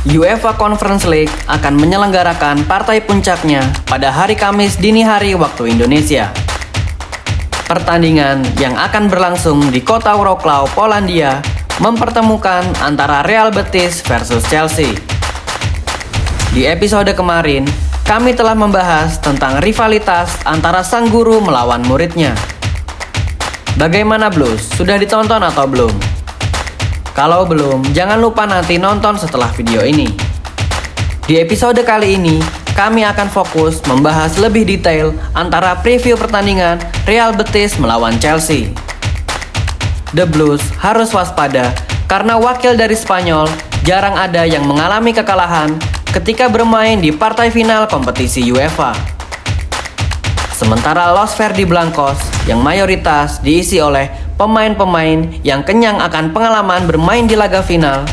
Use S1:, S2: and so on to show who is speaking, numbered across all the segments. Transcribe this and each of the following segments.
S1: UEFA Conference League akan menyelenggarakan partai puncaknya pada hari Kamis dini hari waktu Indonesia. Pertandingan yang akan berlangsung di kota Wrocław, Polandia, mempertemukan antara Real Betis versus Chelsea. Di episode kemarin, kami telah membahas tentang rivalitas antara sang guru melawan muridnya. Bagaimana Blues? Sudah ditonton atau belum? Kalau belum, jangan lupa nanti nonton setelah video ini. Di episode kali ini, kami akan fokus membahas lebih detail antara preview pertandingan Real Betis melawan Chelsea. The Blues harus waspada karena wakil dari Spanyol jarang ada yang mengalami kekalahan ketika bermain di partai final kompetisi UEFA. Sementara Los Verdi Blancos yang mayoritas diisi oleh pemain-pemain yang kenyang akan pengalaman bermain di laga final,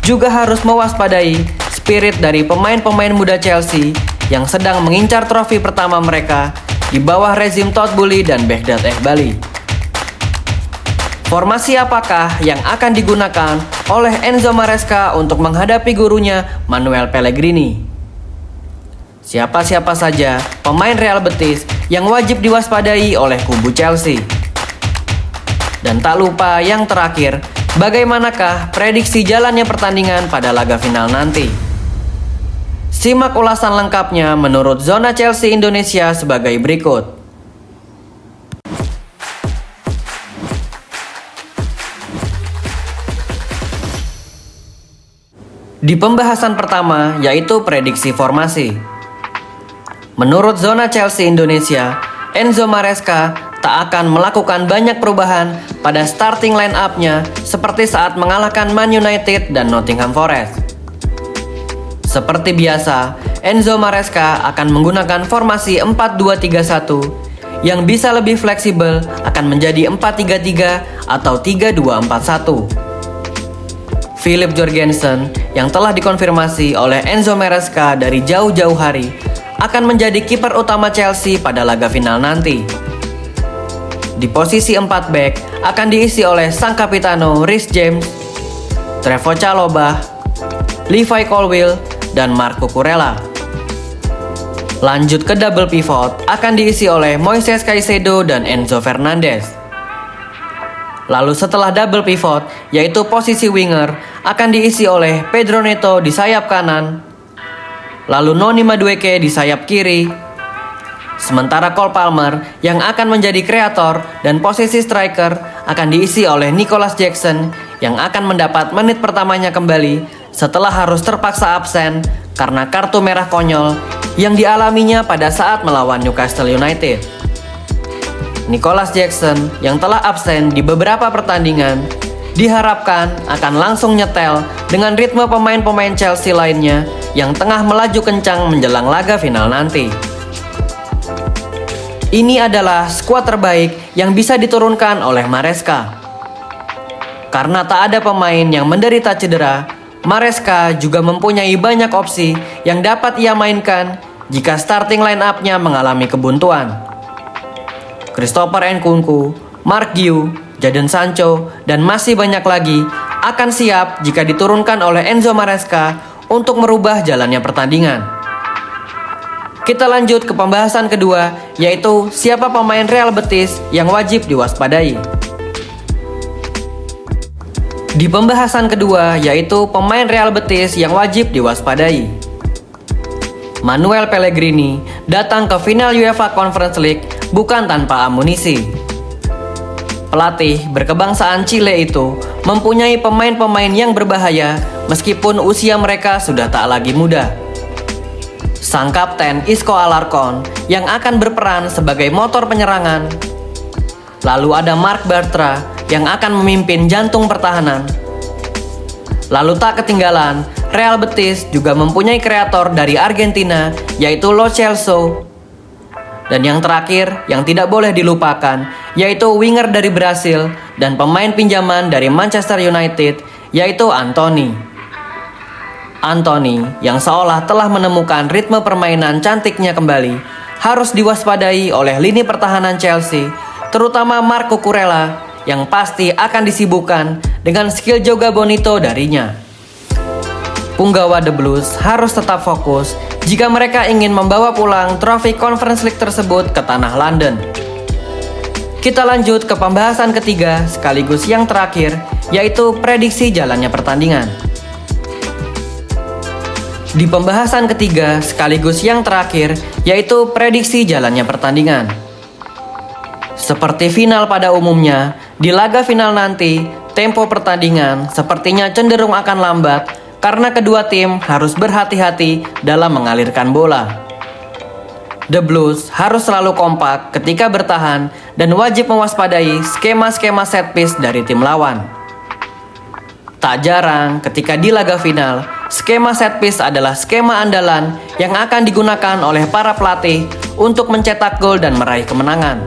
S1: juga harus mewaspadai spirit dari pemain-pemain muda Chelsea yang sedang mengincar trofi pertama mereka di bawah rezim Todd Boehly dan Beghdad Ehbali. Formasi apakah yang akan digunakan oleh Enzo Maresca untuk menghadapi gurunya Manuel Pellegrini? Siapa-siapa saja pemain Real Betis yang wajib diwaspadai oleh kubu Chelsea? Dan tak lupa yang terakhir, bagaimanakah prediksi jalannya pertandingan pada laga final nanti? Simak ulasan lengkapnya menurut Zona Chelsea Indonesia sebagai berikut. Di pembahasan pertama, yaitu prediksi formasi. Menurut Zona Chelsea Indonesia, Enzo Maresca tak akan melakukan banyak perubahan pada starting line up-nya seperti saat mengalahkan Man United dan Nottingham Forest. Seperti biasa, Enzo Maresca akan menggunakan formasi 4-2-3-1 yang bisa lebih fleksibel akan menjadi 4-3-3 atau 3-2-4-1. Philip Jorgensen yang telah dikonfirmasi oleh Enzo Maresca dari jauh-jauh hari akan menjadi kiper utama Chelsea pada laga final nanti. Di posisi 4 back akan diisi oleh sang kapitano Reece James, Trevoh Chalobah, Levi Colwill, dan Marco Kurela. Lanjut ke double pivot akan diisi oleh Moises Caicedo dan Enzo Fernandez. Lalu setelah double pivot, yaitu posisi winger, akan diisi oleh Pedro Neto di sayap kanan, lalu Noni Madueke di sayap kiri. Sementara Cole Palmer yang akan menjadi kreator dan posisi striker akan diisi oleh Nicholas Jackson yang akan mendapat menit pertamanya kembali setelah harus terpaksa absen karena kartu merah konyol yang dialaminya pada saat melawan Newcastle United. Nicholas Jackson yang telah absen di beberapa pertandingan diharapkan akan langsung nyetel dengan ritme pemain-pemain Chelsea lainnya yang tengah melaju kencang menjelang laga final nanti. Ini adalah skuad terbaik yang bisa diturunkan oleh Maresca. Karena tak ada pemain yang menderita cedera, Maresca juga mempunyai banyak opsi yang dapat ia mainkan jika starting line up-nya mengalami kebuntuan. Christopher Nkunku, Mark Guiu, Jadon Sancho, dan masih banyak lagi akan siap jika diturunkan oleh Enzo Maresca untuk merubah jalannya pertandingan. Kita lanjut ke pembahasan kedua, yaitu siapa pemain Real Betis yang wajib diwaspadai. Di pembahasan kedua, yaitu pemain Real Betis yang wajib diwaspadai. Manuel Pellegrini datang ke final UEFA Conference League bukan tanpa amunisi. Pelatih berkebangsaan Chile itu mempunyai pemain-pemain yang berbahaya meskipun usia mereka sudah tak lagi muda. Sang kapten Isco Alarcon yang akan berperan sebagai motor penyerangan. Lalu ada Marc Bartra yang akan memimpin jantung pertahanan. Lalu tak ketinggalan, Real Betis juga mempunyai kreator dari Argentina yaitu Lo Celso. Dan yang terakhir yang tidak boleh dilupakan yaitu winger dari Brasil dan pemain pinjaman dari Manchester United yaitu Anthony. Anthony yang seolah telah menemukan ritme permainan cantiknya kembali harus diwaspadai oleh lini pertahanan Chelsea, terutama Marco Kurela yang pasti akan disibukkan dengan skill Joga Bonito darinya. punggawa The Blues harus tetap fokus jika mereka ingin membawa pulang trofi Conference League tersebut ke tanah London. Kita lanjut ke pembahasan ketiga sekaligus yang terakhir, yaitu prediksi jalannya pertandingan. Di pembahasan ketiga sekaligus yang terakhir, yaitu prediksi jalannya pertandingan. Seperti final pada umumnya, di laga final nanti, tempo pertandingan sepertinya cenderung akan lambat karena kedua tim harus berhati-hati dalam mengalirkan bola. The Blues harus selalu kompak ketika bertahan dan wajib mewaspadai skema-skema set piece dari tim lawan. Tak jarang ketika di laga final, skema set piece adalah skema andalan yang akan digunakan oleh para pelatih untuk mencetak gol dan meraih kemenangan.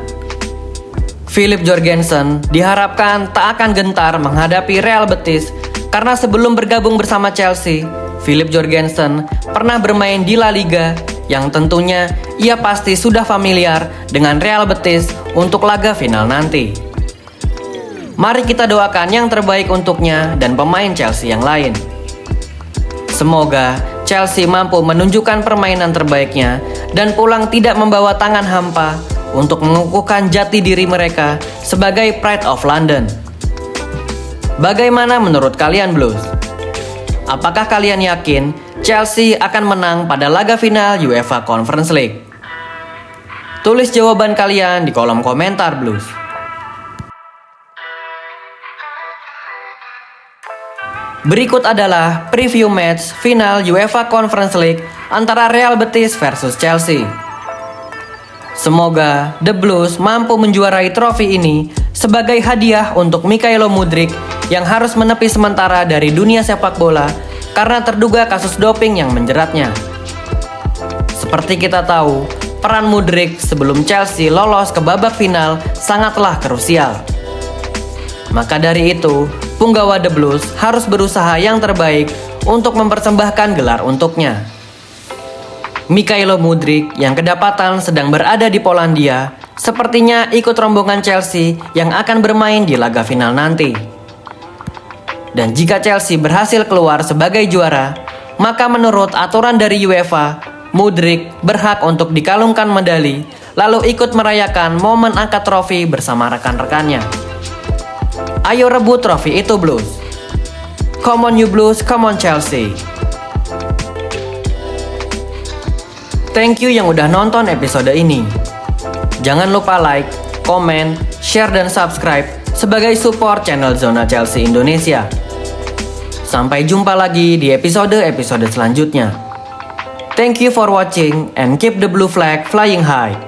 S1: Philip Jorgensen diharapkan tak akan gentar menghadapi Real Betis karena sebelum bergabung bersama Chelsea, Philip Jorgensen pernah bermain di La Liga yang tentunya ia pasti sudah familiar dengan Real Betis untuk laga final nanti. Mari kita doakan yang terbaik untuknya dan pemain Chelsea yang lain. Semoga Chelsea mampu menunjukkan permainan terbaiknya dan pulang tidak membawa tangan hampa untuk mengukuhkan jati diri mereka sebagai Pride of London. Bagaimana menurut kalian Blues? Apakah kalian yakin Chelsea akan menang pada laga final UEFA Conference League? Tulis jawaban kalian di kolom komentar Blues. Berikut adalah preview match final UEFA Conference League antara Real Betis versus Chelsea. Semoga The Blues mampu menjuarai trofi ini sebagai hadiah untuk Mykhailo Mudryk yang harus menepi sementara dari dunia sepak bola karena terduga kasus doping yang menjeratnya. Seperti kita tahu, peran Mudryk sebelum Chelsea lolos ke babak final sangatlah krusial. Maka dari itu, punggawa The Blues harus berusaha yang terbaik untuk mempersembahkan gelar untuknya. Mykhailo Mudryk yang kedapatan sedang berada di Polandia sepertinya ikut rombongan Chelsea yang akan bermain di laga final nanti. Dan jika Chelsea berhasil keluar sebagai juara, maka menurut aturan dari UEFA, Mudryk berhak untuk dikalungkan medali lalu ikut merayakan momen angkat trofi bersama rekan-rekannya. Ayo rebut trofi itu Blues. Come on you Blues, come on Chelsea. Thank you yang udah nonton episode ini. Jangan lupa like, komen, share, dan subscribe sebagai support channel Zona Chelsea Indonesia. Sampai jumpa lagi di episode-episode selanjutnya. Thank you for watching and keep the blue flag flying high.